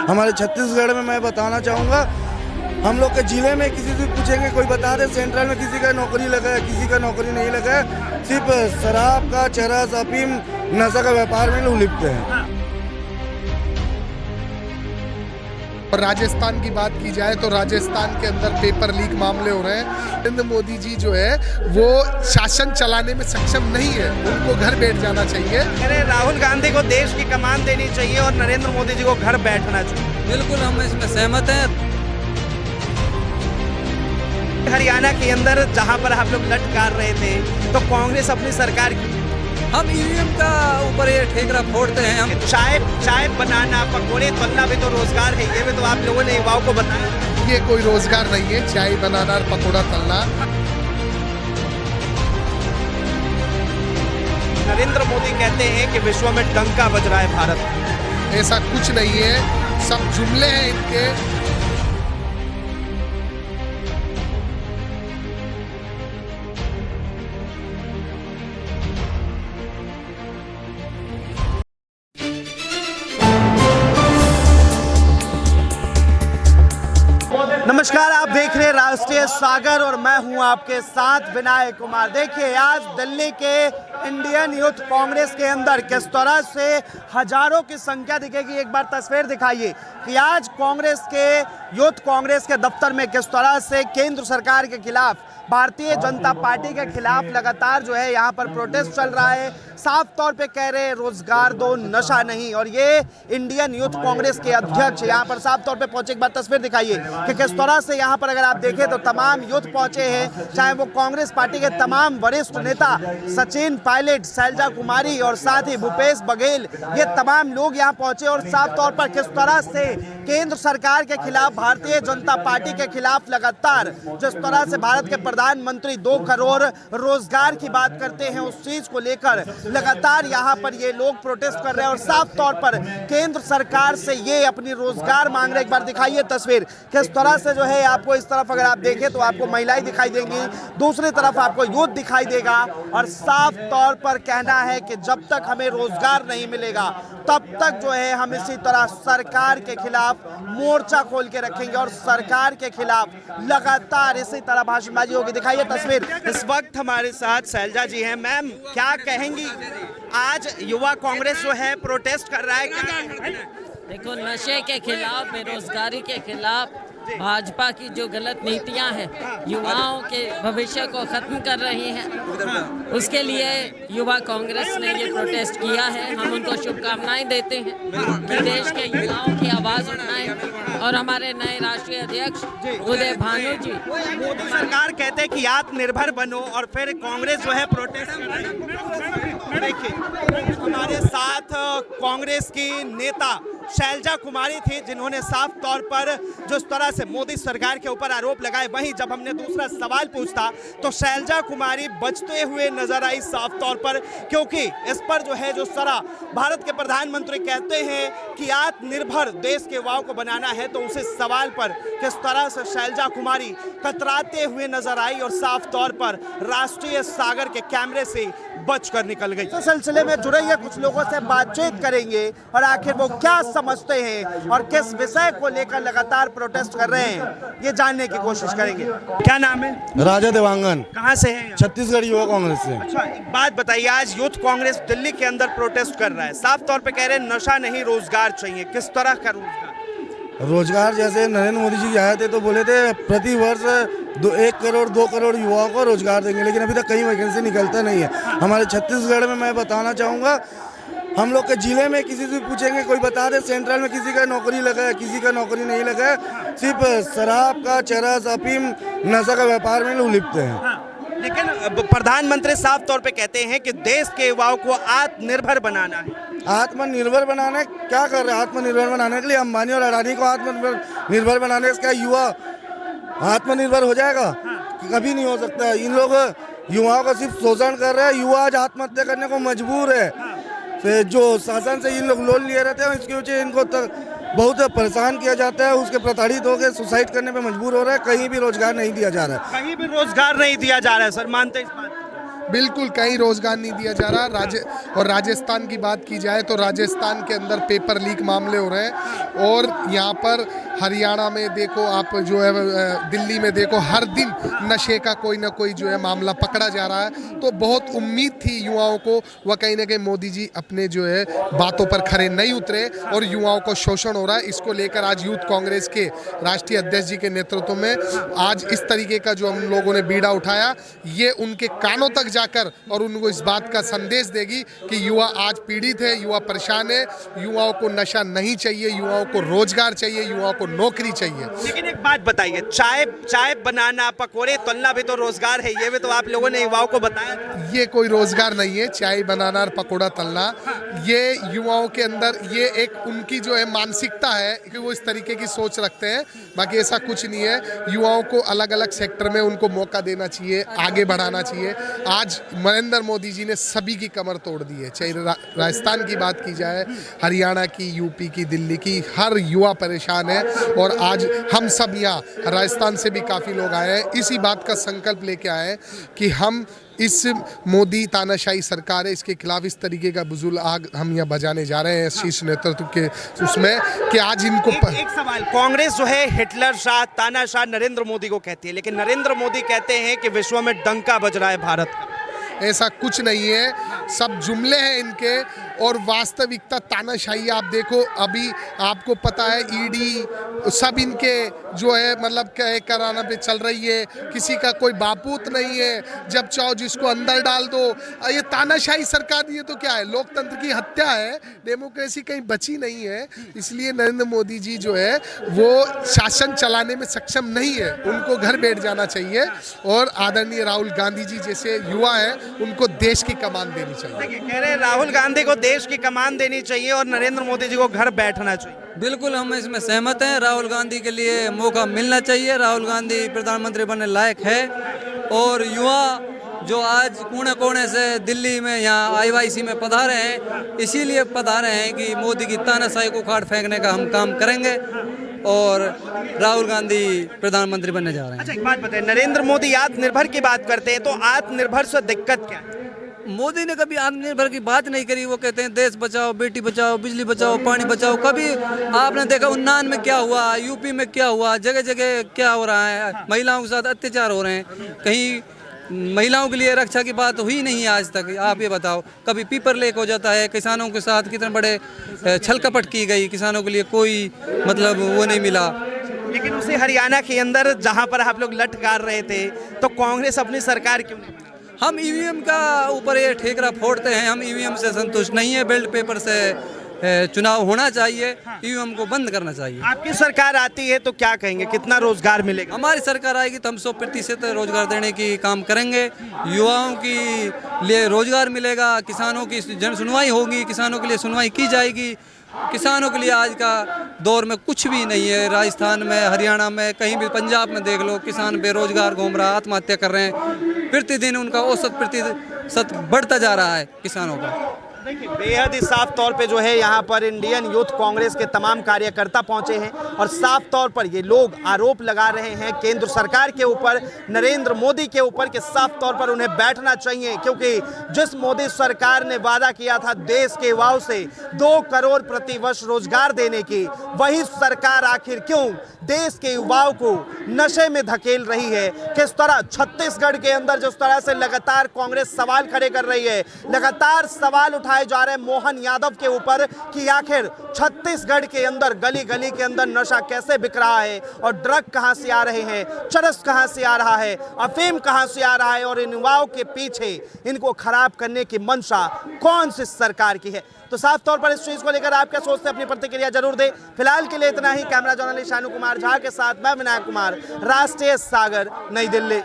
हमारे छत्तीसगढ़ में मैं बताना चाहूँगा, हम लोग के ज़िले में किसी से पूछेंगे कोई बता दे सेंट्रल में किसी का नौकरी लगा है, किसी का नौकरी नहीं लगा है। सिर्फ शराब का, चरस, अफीम, नशा का व्यापार में लोग लिप्त हैं। और राजस्थान की बात की जाए तो राजस्थान के अंदर पेपर लीक मामले हो रहे हैं। नरेंद्र मोदी जी जो है वो शासन चलाने में सक्षम नहीं है, उनको घर बैठ जाना चाहिए। अरे राहुल गांधी को देश की कमान देनी चाहिए और नरेंद्र मोदी जी को घर बैठना चाहिए। बिल्कुल हम इसमें सहमत हैं। हरियाणा के अंदर जहां पर आप लोग लटकार रहे थे तो कांग्रेस अपनी सरकार की हम ईवीएम का ऊपर ये ठेकरा फोड़ते हैं। हम चाय बनाना, पकौड़े तलना भी तो रोजगार है, ये भी तो आप लोगों ने युवाओं को बताया। ये कोई रोजगार नहीं है, चाय बनाना और पकौड़ा तलना। नरेंद्र मोदी कहते हैं कि विश्व में डंका बज रहा है भारत। ऐसा कुछ नहीं है, सब जुमले हैं इनके। नमस्कार, आप देख रहे हैं राष्ट्रीय सागर और मैं हूं आपके साथ विनायक कुमार। देखिए, आज दिल्ली के इंडियन यूथ कांग्रेस के अंदर किस तरह से हजारों की संख्या दिखेगी। एक बार तस्वीर दिखाइए कि आज कांग्रेस के यूथ कांग्रेस के दफ्तर में किस तरह से केंद्र सरकार के खिलाफ, भारतीय जनता पार्टी के खिलाफ लगातार जो है यहाँ पर प्रोटेस्ट चल रहा है। साफ तौर पे कह रहे हैं रोजगार दो, नशा नहीं। और ये इंडियन यूथ कांग्रेस के अध्यक्ष यहाँ पर साफ तौर पे पहुंचे। एक बार तस्वीर दिखाइए कि किस तरह से यहाँ पर अगर आप देखें तो तमाम यूथ पहुंचे हैं, चाहे वो कांग्रेस पार्टी के तमाम वरिष्ठ नेता सचिन पायलट, शैलजा कुमारी और साथ ही भूपेश बघेल, ये तमाम लोग यहाँ पहुंचे। और साफ तौर पर किस तरह से केंद्र सरकार के खिलाफ, भारतीय जनता पार्टी के खिलाफ लगातार जिस तरह से भारत के प्रधानमंत्री 2 करोड़ रोजगार की बात करते हैं, उस चीज को लेकर लगातार यहाँ पर ये लोग प्रोटेस्ट कर रहे हैं और साफ तौर पर केंद्र सरकार से ये अपनी रोजगार मांग रहे। एक बार दिखाइए तस्वीर किस तरह से जो है, आपको इस तरफ अगर आप देखें तो आपको महिलाएं दिखाई देंगी, दूसरी तरफ आपको यूथ दिखाई देगा। और साफ तौर पर कहना है कि जब तक हमें रोजगार नहीं मिलेगा तब तक जो है हम इसी तरह सरकार के खिलाफ मोर्चा खोल के रखेंगे और सरकार के खिलाफ लगातार इसी तरह भाषणबाजी होगी। दिखाइए तस्वीर। इस वक्त हमारे साथ शैलजा जी हैं। मैम, क्या कहेंगी, आज युवा कांग्रेस जो है प्रोटेस्ट कर रहा है, क्या कहेंगी? देखो, नशे के खिलाफ, बेरोजगारी के खिलाफ भाजपा की जो गलत नीतियां हैं युवाओं के भविष्य को खत्म कर रही हैं, उसके लिए युवा कांग्रेस ने ये प्रोटेस्ट किया है। हम उनको शुभकामनाएं देते हैं कि देश के युवाओं की आवाज़ उठाएं। और हमारे नए राष्ट्रीय अध्यक्ष उदय भानु जी, मोदी सरकार कहते हैं कि आत्मनिर्भर बनो और फिर कांग्रेस जो है प्रोटेस्ट कर रही है। देखिए, हमारे साथ कांग्रेस की नेता शैलजा कुमारी थी, जिन्होंने साफ तौर पर जिस तरह से मोदी सरकार के ऊपर आरोप लगाए, वहीं जब हमने दूसरा सवाल पूछा तो शैलजा कुमारी बचते हुए नजर आई साफ तौर पर, क्योंकि इस पर जो है, जो सारा भारत के प्रधानमंत्री कहते हैं कि आत्मनिर्भर देश के युवाओं को बनाना है, तो उसी सवाल पर किस तरह से शैलजा कुमारी कतराते हुए नजर आई और साफ तौर पर राष्ट्रीय सागर के कैमरे से बचकर निकल गई। इस सिलसिले में जुड़े हुए कुछ लोगों से बातचीत करेंगे और आखिर वो क्या समझते हैं और किस विषय को लेकर लगातार प्रोटेस्ट कर रहे हैं, ये जानने की कोशिश करेंगे। क्या नाम है? राजा देवांगन। कहाँ से हैं? छत्तीसगढ़ युवा कांग्रेस से। अच्छा, एक बात बताइए, आज यूथ कांग्रेस दिल्ली के अंदर प्रोटेस्ट कर रहा है, साफ तौर पे कह रहे हैं नशा नहीं, रोजगार चाहिए। किस तरह का रोजगार? रोजगार जैसे नरेंद्र मोदी जी आए थे तो बोले थे प्रति वर्ष 1 करोड़ 2 करोड़ युवाओं को रोजगार देंगे, लेकिन अभी तक कहीं वैकेंसी निकलता नहीं है। हमारे छत्तीसगढ़ में मैं बताना चाहूँगा, हम लोग के ज़िले में किसी से पूछेंगे कोई बता दे सेंट्रल में किसी का नौकरी लगा है, किसी का नौकरी नहीं लगा है। सिर्फ शराब का, चरस, अफीम, नशा का व्यापार में लोग लिप्त हैं। लेकिन प्रधानमंत्री साफ तौर पे कहते हैं कि देश के युवाओं को आत्मनिर्भर बनाना है। आत्मनिर्भर बनाने क्या कर रहे हैं? आत्मनिर्भर बनाने के लिए अंबानी और अडानी को आत्मनिर्भर बनाने से क्या युवा आत्मनिर्भर हो जाएगा? कभी नहीं हो सकता। इन लोग युवाओं का सिर्फ शोषण कर रहे हैं। युवा आज आत्महत्या करने को मजबूर है। जो शासन से इन लोग लोन लिए रहते हैं, इसकी वजह इनको बहुत परेशान किया जाता है। उसके प्रताड़ित होकर सुसाइड करने पे मजबूर हो रहा है। कहीं भी रोजगार नहीं दिया जा रहा है। कहीं भी रोजगार नहीं दिया जा रहा है। सर, मानते हैं इस बात? बिल्कुल कहीं रोजगार नहीं दिया जा रहा। और राजस्थान की बात की जाए तो राजस्थान के अंदर पेपर लीक मामले हो रहे हैं, और यहाँ पर हरियाणा में देखो आप, जो है दिल्ली में देखो, हर दिन नशे का कोई ना कोई जो है मामला पकड़ा जा रहा है। तो बहुत उम्मीद थी युवाओं को, वह कहीं ना कहीं मोदी जी अपने जो है बातों पर खरे नहीं उतरे और युवाओं को शोषण हो रहा है। इसको लेकर आज यूथ कांग्रेस के राष्ट्रीय अध्यक्ष जी के नेतृत्व में आज इस तरीके का जो हम लोगों ने बीड़ा उठाया, ये उनके कानों तक जाकर और उनको इस बात का संदेश देगी कि युवा आज पीड़ित है, युवा परेशान है, युवाओं को नशा नहीं चाहिए, युवाओं को रोजगार चाहिए, युवाओं को नौकरी चाहिए। लेकिन एक बात बताइए, चाय बनाना, पकोड़े तलना भी तो रोजगार है, ये भी तो आप लोगों ने युवाओं को बताया। ये कोई रोजगार नहीं है, चाय बनाना और पकोड़ा तलना। ये युवाओं के अंदर ये एक उनकी जो है मानसिकता है कि वो इस तरीके की सोच रखते हैं, बाकी ऐसा कुछ नहीं है। युवाओं को अलग अलग सेक्टर में उनको मौका देना चाहिए, आगे बढ़ाना चाहिए। आज नरेंद्र मोदी जी ने सभी की कमर तोड़ दी है, चाहे राजस्थान की बात की जाए, हरियाणा की, यूपी की, दिल्ली की, हर युवा परेशान है। और आज हम सब यहाँ राजस्थान से भी काफ़ी लोग आए हैं, इसी बात का संकल्प लेके आए हैं कि हम इस मोदी तानाशाही सरकार है, इसके खिलाफ इस तरीके का बुजुर्ग आग हम यहाँ बजाने जा रहे हैं शीर्ष नेतृत्व के उसमें, कि आज इनको एक सवाल, कांग्रेस जो है हिटलर शाह, तानाशाह नरेंद्र मोदी को कहती है, लेकिन नरेंद्र मोदी कहते हैं कि विश्व में डंका बज रहा है भारत का। ऐसा कुछ नहीं है, सब जुमले हैं इनके, और वास्तविकता तानाशाही आप देखो। अभी आपको पता है ईडी सब इनके जो है मतलब कह कराना पे चल रही है, किसी का कोई बापूत नहीं है, जब चाहो जिसको अंदर डाल दो। ये तानाशाही सरकार, ये तो क्या है, लोकतंत्र की हत्या है, डेमोक्रेसी कहीं बची नहीं है। इसलिए नरेंद्र मोदी जी जो है वो शासन चलाने में सक्षम नहीं है, उनको घर बैठ जाना चाहिए। और आदरणीय राहुल गांधी जी जैसे युवा हैं, उनको देश की कमान देनी चाहिए। देखिए, कह रहे हैं राहुल गांधी को देश की कमान देनी चाहिए और नरेंद्र मोदी जी को घर बैठना चाहिए। बिल्कुल हम इसमें सहमत हैं। राहुल गांधी के लिए मौका मिलना चाहिए। राहुल गांधी प्रधानमंत्री बनने लायक है। और युवा जो आज कोने कोने से दिल्ली में यहाँ IYC में पधारे हैं, इसीलिए पधारे हैं कि मोदी की तानाशाही को उखाड़ फेंकने का हम काम करेंगे और राहुल गांधी प्रधानमंत्री बनने जा रहे हैं। अच्छा, एक बात बताइए, नरेंद्र मोदी आत्मनिर्भर की बात करते हैं, तो आत्मनिर्भर से दिक्कत क्या है? मोदी ने कभी आत्मनिर्भर की बात नहीं करी। वो कहते हैं देश बचाओ, बेटी बचाओ, बिजली बचाओ, पानी बचाओ। कभी आपने देखा उन्नाव में क्या हुआ, यूपी में क्या हुआ, जगह जगह क्या हो रहा है, महिलाओं के साथ अत्याचार हो रहे हैं, कहीं महिलाओं के लिए रक्षा की बात हुई नहीं है आज तक। आप ये बताओ, कभी पेपर लीक हो जाता है, किसानों के साथ कितने बड़े छल कपट की गई, किसानों के लिए कोई मतलब वो नहीं मिला। लेकिन उसे हरियाणा के अंदर जहां पर आप लोग लटकार रहे थे, तो कांग्रेस अपनी सरकार क्यों नहीं? हम EVM का ऊपर ये ठेकरा फोड़ते हैं। हम EVM से संतुष्ट नहीं है। बैलेट पेपर से चुनाव होना चाहिए, EVM को बंद करना चाहिए। आपकी सरकार आती है तो क्या कहेंगे, कितना रोजगार मिलेगा? हमारी सरकार आएगी तो हम 100% रोजगार देने की काम करेंगे। युवाओं की लिए रोजगार मिलेगा, किसानों की जन सुनवाई होगी, किसानों के लिए सुनवाई की जाएगी। किसानों के लिए आज का दौर में कुछ भी नहीं है। राजस्थान में, हरियाणा में, कहीं भी, पंजाब में देख लो, किसान बेरोजगार घूम रहा, आत्महत्या कर रहे हैं। प्रतिदिन उनका औसत प्रतिशत बढ़ता जा रहा है किसानों का। देखिए, बेहद ही साफ तौर पे जो है यहाँ पर इंडियन यूथ कांग्रेस के तमाम कार्यकर्ता पहुंचे हैं और साफ तौर पर ये लोग आरोप लगा रहे हैं केंद्र सरकार के ऊपर, नरेंद्र मोदी के ऊपर, कि साफ तौर पर उन्हें बैठना चाहिए, क्योंकि जिस मोदी सरकार ने वादा किया था देश के युवाओं से 2 करोड़ प्रति वर्ष रोजगार देने की, वही सरकार आखिर क्यों देश के युवाओं को नशे में धकेल रही है? किस तरह छत्तीसगढ़ के अंदर जिस तरह से लगातार कांग्रेस सवाल खड़े कर रही है, लगातार सवाल उठाए जा रहे हैं मोहन यादव के ऊपर कि आखिर छत्तीसगढ़ के अंदर गली गली के अंदर नशा कैसे बिक रहा है और ड्रग कहां से आ रहे हैं, चरस कहां से आ रहा है, अफीम कहां से आ रहा है, और इन युवाओं के पीछे इनको खराब करने की मंशा कौन सी सरकार की है? तो साफ तौर पर इस चीज को लेकर आप क्या सोचते हैं, अपनी प्रतिक्रिया जरूर दें। फिलहाल के लिए इतना ही। कैमरा जर्नलिस्ट शानू कुमार झा के साथ मैं विनायक कुमार, राष्ट्रीय सागर, नई दिल्ली।